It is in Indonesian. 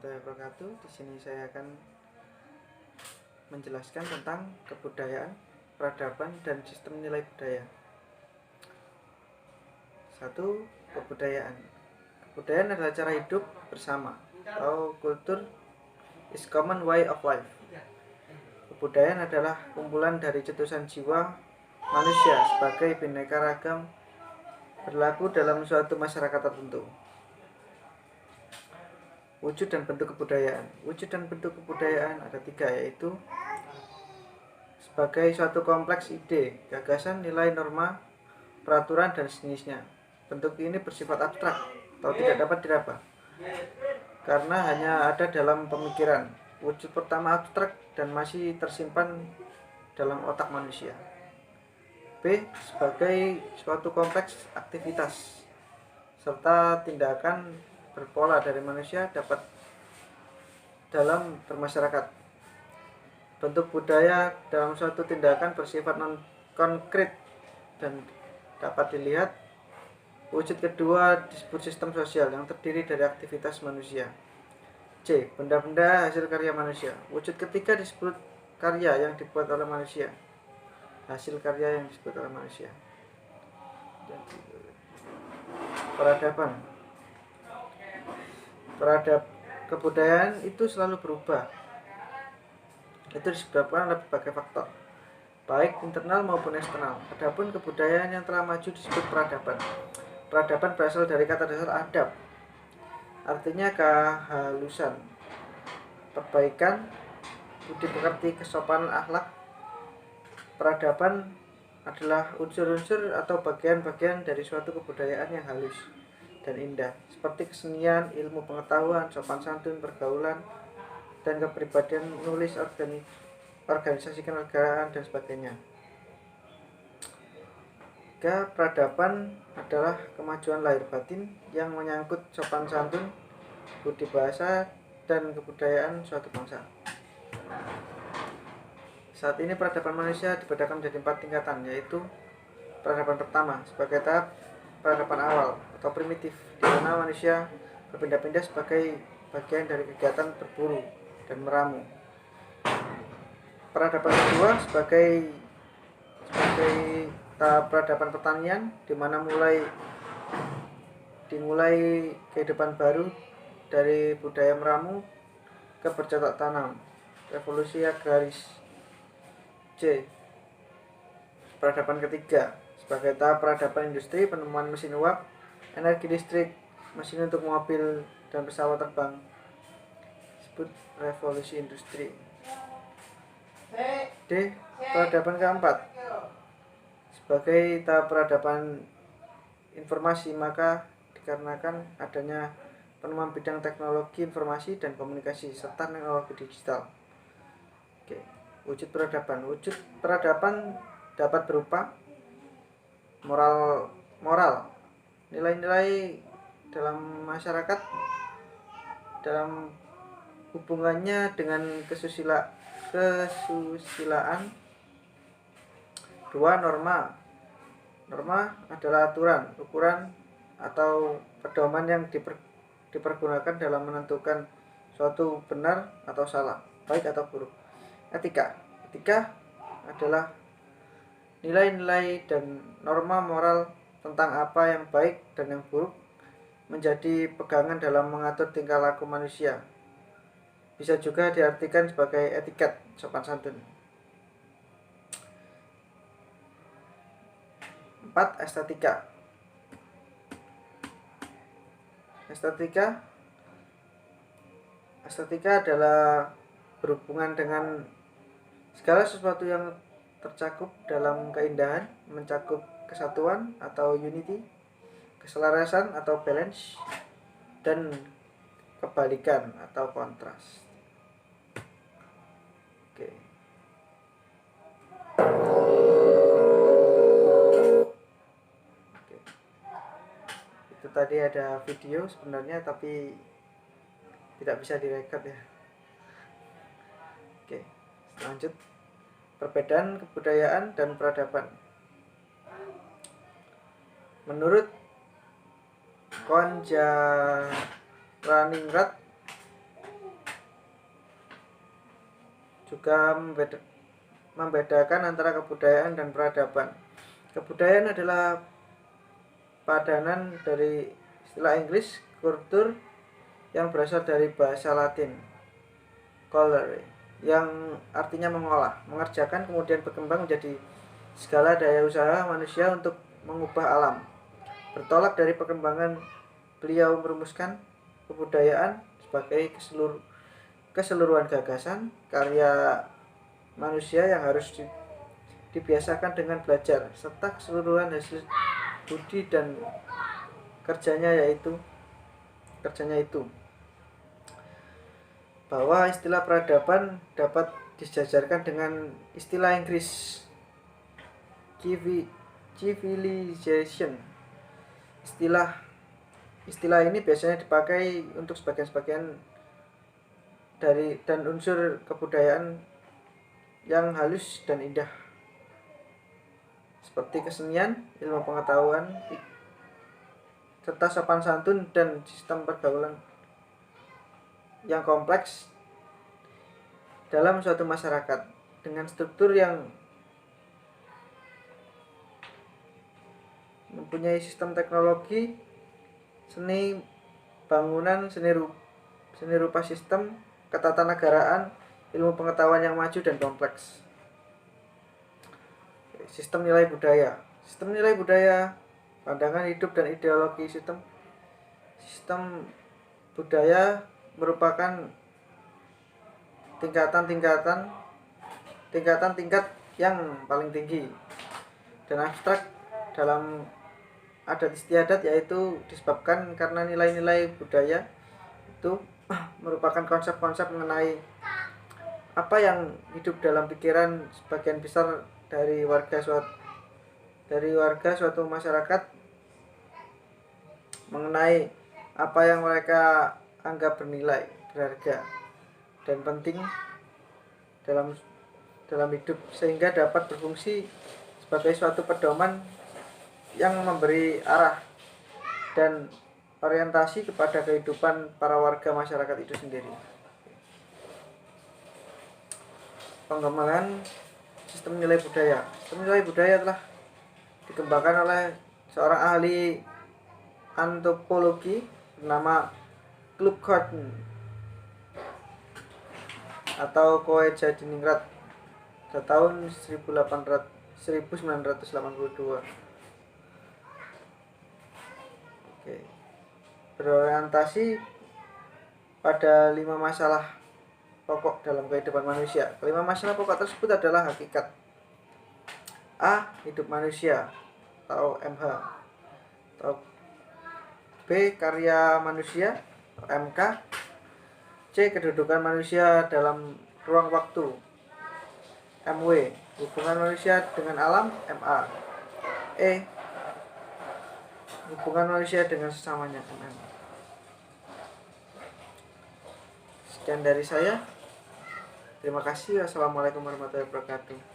warahmatullahi wabarakatuh. Di sini saya akan menjelaskan tentang kebudayaan, peradaban, dan sistem nilai budaya. 1. Kebudayaan. Kebudayaan adalah cara hidup bersama atau kultur is common way of life. Kebudayaan adalah kumpulan dari cetusan jiwa manusia sebagai bineka ragam berlaku dalam suatu masyarakat tertentu. Wujud dan bentuk kebudayaan. Wujud dan bentuk kebudayaan ada 3, yaitu sebagai suatu kompleks ide, gagasan, nilai, norma, peraturan, dan sejenisnya. Bentuk ini bersifat abstrak atau tidak dapat diraba karena hanya ada dalam pemikiran. Wujud pertama abstrak dan masih tersimpan dalam otak manusia. B. Sebagai suatu kompleks aktivitas serta tindakan berpola dari manusia dapat dalam bermasyarakat. Bentuk budaya dalam suatu tindakan bersifat non-konkret dan dapat dilihat. Wujud kedua disebut sistem sosial yang terdiri dari aktivitas manusia. C. Benda-benda hasil karya manusia. Wujud ketiga disebut karya yang dibuat oleh manusia. Hasil karya yang disebut oleh manusia. Peradaban. Kebudayaan itu selalu berubah. Itu disebabkan oleh berbagai faktor, baik internal maupun eksternal. Adapun kebudayaan yang telah maju disebut peradaban. Peradaban berasal dari kata dasar adab, artinya kehalusan, perbaikan, budi pekerti, kesopanan, akhlak. Peradaban adalah unsur-unsur atau bagian-bagian dari suatu kebudayaan yang halus dan indah, seperti kesenian, ilmu pengetahuan, sopan santun, pergaulan, dan kepribadian, menulis, organisasi kenegaraan, dan sebagainya. Peradaban adalah kemajuan lahir batin yang menyangkut sopan santun, budi bahasa, dan kebudayaan suatu bangsa. Saat ini peradaban manusia dibedakan menjadi 4 tingkatan, yaitu peradaban pertama sebagai tahap peradaban awal atau primitif, di mana manusia berpindah-pindah sebagai bagian dari kegiatan berburu dan meramu. Peradaban kedua sebagai tahap peradaban pertanian, di mana dimulai kehidupan baru dari budaya meramu ke bercocok tanam, revolusi agraris. C. Peradaban ketiga sebagai tahap peradaban industri, penemuan mesin uap, energi listrik, mesin untuk mobil dan pesawat terbang, disebut revolusi industri. D. Peradaban keempat sebagai tahap peradaban informasi, maka dikarenakan adanya penemuan bidang teknologi informasi dan komunikasi serta teknologi digital. Wujud peradaban. Wujud peradaban dapat berupa moral, nilai-nilai dalam masyarakat dalam hubungannya dengan kesusilaan. 2. Norma adalah aturan, ukuran, atau pedoman yang dipergunakan dalam menentukan suatu benar atau salah, baik atau buruk. Etika adalah nilai-nilai dan norma moral tentang apa yang baik dan yang buruk, menjadi pegangan dalam mengatur tingkah laku manusia. Bisa juga diartikan sebagai etiket, sopan santun. 4. Estetika adalah berhubungan dengan segala sesuatu yang tercakup dalam keindahan, mencakup kesatuan atau unity, keselarasan atau balance, dan kebalikan atau kontras. Itu tadi ada video sebenarnya, tapi tidak bisa direkod ya. Lanjut. Perbedaan kebudayaan dan peradaban. Menurut Konjaraningrat, juga membedakan antara kebudayaan dan peradaban. Kebudayaan adalah padanan dari istilah Inggris kultur yang berasal dari bahasa Latin colere, yang artinya mengolah, mengerjakan, kemudian berkembang menjadi segala daya usaha manusia untuk mengubah alam. Bertolak dari perkembangan, beliau merumuskan kebudayaan sebagai keseluruhan gagasan karya manusia yang harus dibiasakan dengan belajar, serta keseluruhan hasil budi dan kerjanya itu, bahwa istilah peradaban dapat disejajarkan dengan istilah Inggris civilization. Istilah ini biasanya dipakai untuk sebagian dari dan unsur kebudayaan yang halus dan indah, seperti kesenian, ilmu pengetahuan, serta sopan santun dan sistem pergaulan yang kompleks dalam suatu masyarakat dengan struktur yang mempunyai sistem teknologi, seni bangunan, seni rupa sistem, ketatanegaraan, ilmu pengetahuan yang maju dan kompleks. Sistem nilai budaya. Sistem nilai budaya, pandangan hidup dan ideologi sistem budaya merupakan tingkat yang paling tinggi dan abstrak dalam adat istiadat, yaitu disebabkan karena nilai-nilai budaya itu merupakan konsep-konsep mengenai apa yang hidup dalam pikiran sebagian besar dari warga suatu masyarakat, mengenai apa yang mereka anggap bernilai, berharga, dan penting dalam hidup, sehingga dapat berfungsi sebagai suatu pedoman yang memberi arah dan orientasi kepada kehidupan para warga masyarakat itu sendiri. Pengembangan sistem nilai budaya. Sistem nilai budaya telah dikembangkan oleh seorang ahli antropologi bernama Kluckhohn atau Koehja-Diningrat pada tahun 1982. Berorientasi pada 5 masalah pokok dalam kehidupan manusia. Kelima masalah pokok tersebut adalah hakikat, A. Hidup manusia atau MH, atau B. Karya manusia atau MK, C. Kedudukan manusia dalam ruang waktu, MW. Hubungan manusia dengan alam, MA. E. Hubungan manusia dengan sesamanya, MM. Sekian dari saya. Terima kasih. Wassalamualaikum warahmatullahi wabarakatuh.